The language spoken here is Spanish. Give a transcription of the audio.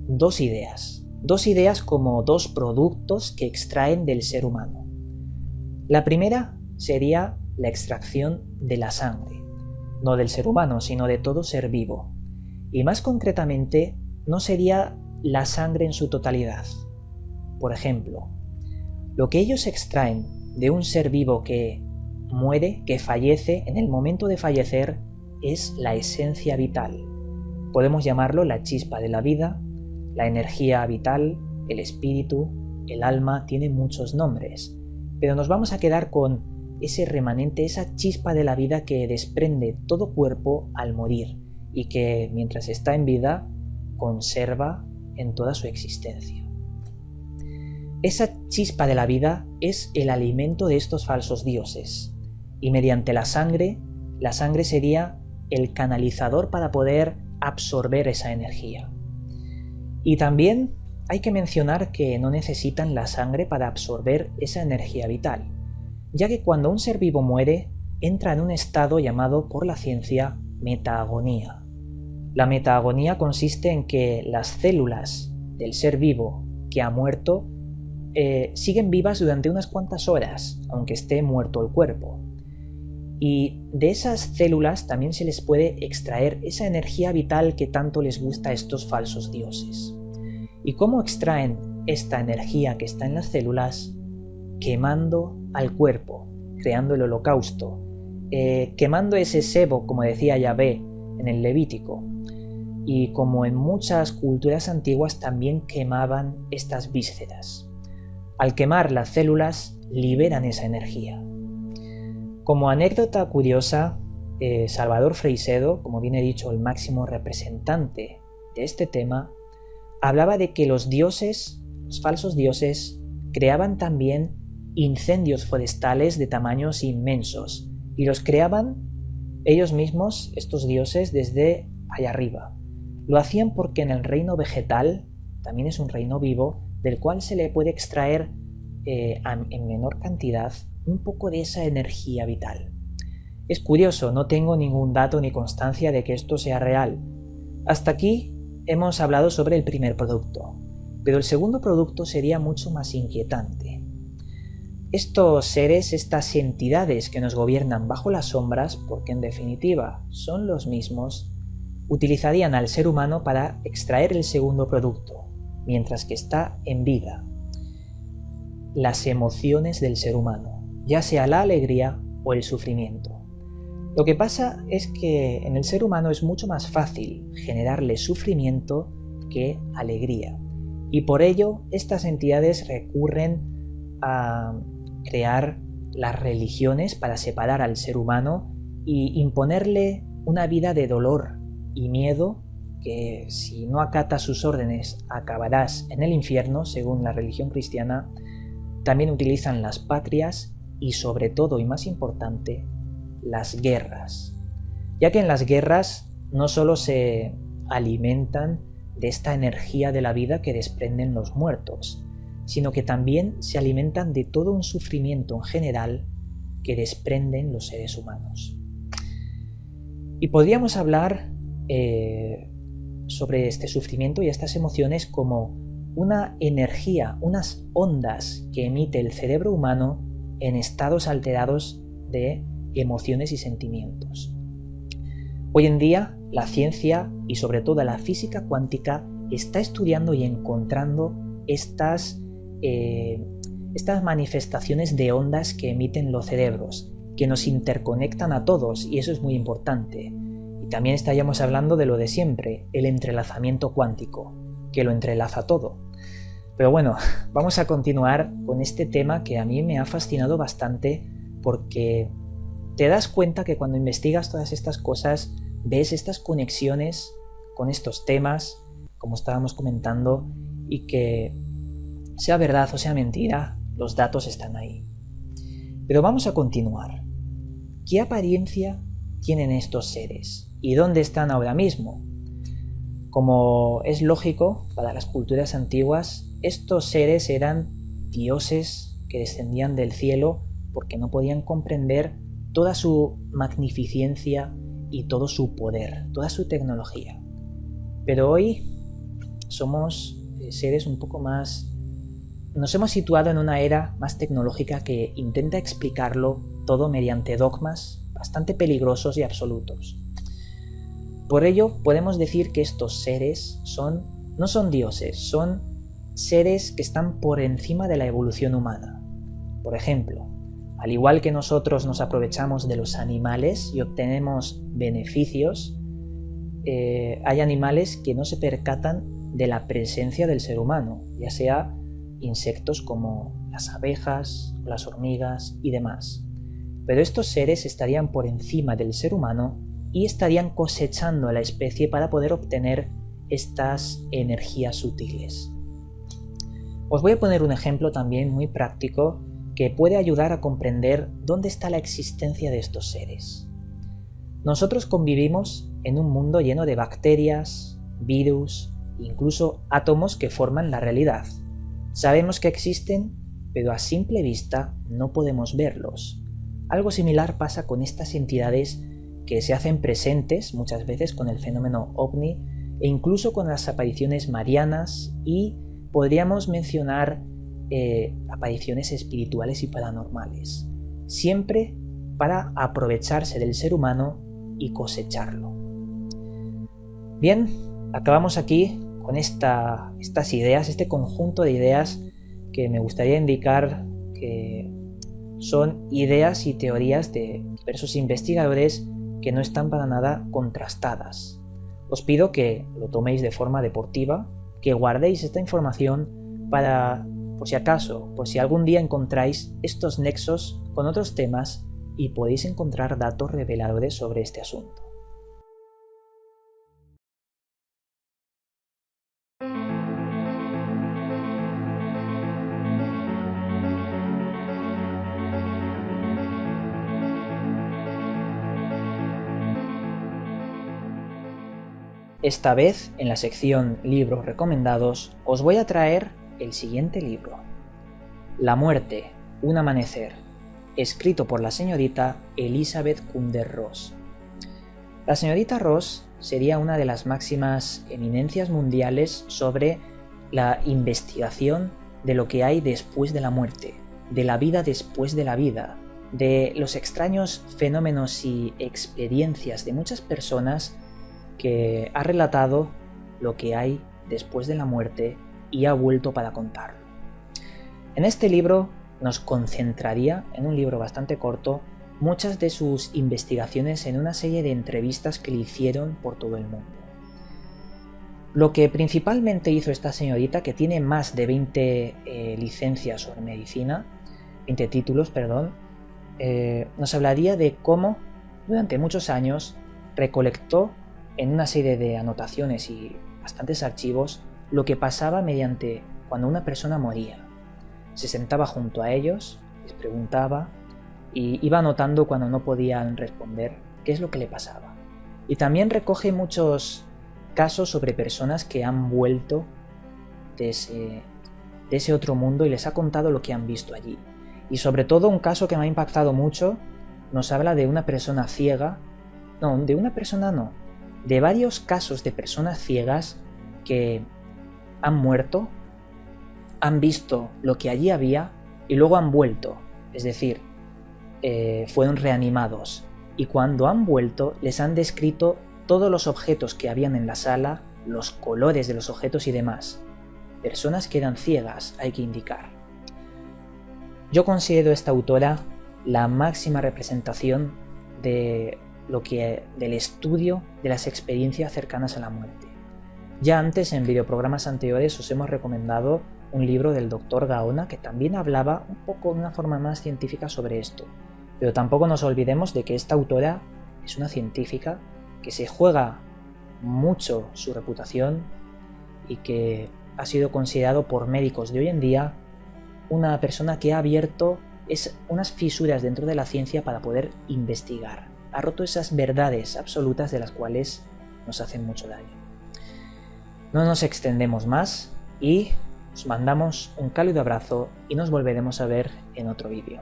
dos ideas como dos productos que extraen del ser humano. La primera sería la extracción de la sangre, no del ser humano, sino de todo ser vivo. Y más concretamente, no sería la sangre en su totalidad. Por ejemplo, lo que ellos extraen de un ser vivo que muere, que fallece, en el momento de fallecer, es la esencia vital. Podemos llamarlo la chispa de la vida, la energía vital, el espíritu, el alma, tiene muchos nombres. Pero nos vamos a quedar con ese remanente, esa chispa de la vida que desprende todo cuerpo al morir y que mientras está en vida conserva en toda su existencia. Esa chispa de la vida es el alimento de estos falsos dioses y mediante la sangre sería el canalizador para poder absorber esa energía. Y también hay que mencionar que no necesitan la sangre para absorber esa energía vital, ya que cuando un ser vivo muere, entra en un estado llamado por la ciencia metaagonía. La metaagonía consiste en que las células del ser vivo que ha muerto siguen vivas durante unas cuantas horas, aunque esté muerto el cuerpo. Y de esas células también se les puede extraer esa energía vital que tanto les gusta a estos falsos dioses. ¿Y cómo extraen esta energía que está en las células? Quemando al cuerpo, creando el holocausto, quemando ese sebo, como decía Yahvé en el Levítico. Y como en muchas culturas antiguas también quemaban estas vísceras. Al quemar las células, liberan esa energía. Como anécdota curiosa, Salvador Freixedo, como bien he dicho, el máximo representante de este tema, hablaba de que los dioses, los falsos dioses, creaban también incendios forestales de tamaños inmensos y los creaban ellos mismos, estos dioses, desde allá arriba. Lo hacían porque en el reino vegetal, también es un reino vivo, del cual se le puede extraer en menor cantidad un poco de esa energía vital. Es curioso, no tengo ningún dato ni constancia de que esto sea real. Hasta aquí hemos hablado sobre el primer producto, pero el segundo producto sería mucho más inquietante. Estos seres, estas entidades que nos gobiernan bajo las sombras, porque en definitiva son los mismos, utilizarían al ser humano para extraer el segundo producto, mientras que está en vida. Las emociones del ser humano, ya sea la alegría o el sufrimiento. Lo que pasa es que en el ser humano es mucho más fácil generarle sufrimiento que alegría. Y por ello estas entidades recurren a crear las religiones para separar al ser humano y imponerle una vida de dolor y miedo que si no acatas sus órdenes acabarás en el infierno, según la religión cristiana. También utilizan las patrias y sobre todo y más importante, las guerras, ya que en las guerras no solo se alimentan de esta energía de la vida que desprenden los muertos, sino que también se alimentan de todo un sufrimiento en general que desprenden los seres humanos. Y podríamos hablar sobre este sufrimiento y estas emociones como una energía, unas ondas que emite el cerebro humano en estados alterados de emociones y sentimientos. Hoy en día, la ciencia y sobre todo la física cuántica está estudiando y encontrando estas manifestaciones de ondas que emiten los cerebros, que nos interconectan a todos, y eso es muy importante. Y también estaríamos hablando de lo de siempre, el entrelazamiento cuántico, que lo entrelaza todo. Pero bueno, vamos a continuar con este tema que a mí me ha fascinado bastante, porque te das cuenta que cuando investigas todas estas cosas, ves estas conexiones con estos temas, como estábamos comentando, y que sea verdad o sea mentira, los datos están ahí. Pero vamos a continuar. ¿Qué apariencia tienen estos seres? ¿Y dónde están ahora mismo? Como es lógico, para las culturas antiguas, estos seres eran dioses que descendían del cielo porque no podían comprender toda su magnificencia y todo su poder, toda su tecnología. Pero hoy somos seres un poco más... Nos hemos situado en una era más tecnológica que intenta explicarlo todo mediante dogmas bastante peligrosos y absolutos. Por ello, podemos decir que estos seres no son dioses, son seres que están por encima de la evolución humana. Por ejemplo, al igual que nosotros nos aprovechamos de los animales y obtenemos beneficios, hay animales que no se percatan de la presencia del ser humano, ya sea insectos como las abejas, las hormigas y demás. Pero estos seres estarían por encima del ser humano y estarían cosechando a la especie para poder obtener estas energías sutiles. Os voy a poner un ejemplo también muy práctico que puede ayudar a comprender dónde está la existencia de estos seres. Nosotros convivimos en un mundo lleno de bacterias, virus, incluso átomos que forman la realidad. Sabemos que existen, pero a simple vista no podemos verlos. Algo similar pasa con estas entidades que se hacen presentes muchas veces con el fenómeno ovni e incluso con las apariciones marianas, y podríamos mencionar apariciones espirituales y paranormales, siempre para aprovecharse del ser humano y cosecharlo. Bien, acabamos aquí con estas ideas, este conjunto de ideas que me gustaría indicar que son ideas y teorías de diversos investigadores que no están para nada contrastadas. Os pido que lo toméis de forma deportiva, que guardéis esta información para, por si algún día encontráis estos nexos con otros temas y podéis encontrar datos reveladores sobre este asunto. Esta vez, en la sección Libros recomendados, os voy a traer el siguiente libro: La muerte, un amanecer, escrito por la señorita Elizabeth Kündler-Ross. La señorita Ross sería una de las máximas eminencias mundiales sobre la investigación de lo que hay después de la muerte, de la vida después de la vida, de los extraños fenómenos y experiencias de muchas personas, que ha relatado lo que hay después de la muerte y ha vuelto para contarlo. En este libro nos concentraría, en un libro bastante corto, muchas de sus investigaciones en una serie de entrevistas que le hicieron por todo el mundo. Lo que principalmente hizo esta señorita, que tiene más de 20 licencias sobre medicina, 20 títulos, nos hablaría de cómo durante muchos años recolectó en una serie de anotaciones y bastantes archivos lo que pasaba mediante cuando una persona moría. Se sentaba junto a ellos, les preguntaba y iba anotando cuando no podían responder qué es lo que le pasaba. Y también recoge muchos casos sobre personas que han vuelto de ese otro mundo y les ha contado lo que han visto allí. Y sobre todo un caso que me ha impactado mucho, nos habla de una persona ciega, de varios casos de personas ciegas que han muerto, han visto lo que allí había y luego han vuelto, es decir, fueron reanimados, y cuando han vuelto les han descrito todos los objetos que habían en la sala, los colores de los objetos y demás. Personas que eran ciegas, hay que indicar. Yo considero esta autora la máxima representación del estudio de las experiencias cercanas a la muerte. Ya antes, en videoprogramas anteriores, os hemos recomendado un libro del Dr. Gaona que también hablaba un poco de una forma más científica sobre esto, pero tampoco nos olvidemos de que esta autora es una científica que se juega mucho su reputación y que ha sido considerado por médicos de hoy en día una persona que ha abierto unas fisuras dentro de la ciencia para poder investigar. Ha roto esas verdades absolutas de las cuales nos hacen mucho daño. No nos extendemos más y os mandamos un cálido abrazo y nos volveremos a ver en otro vídeo.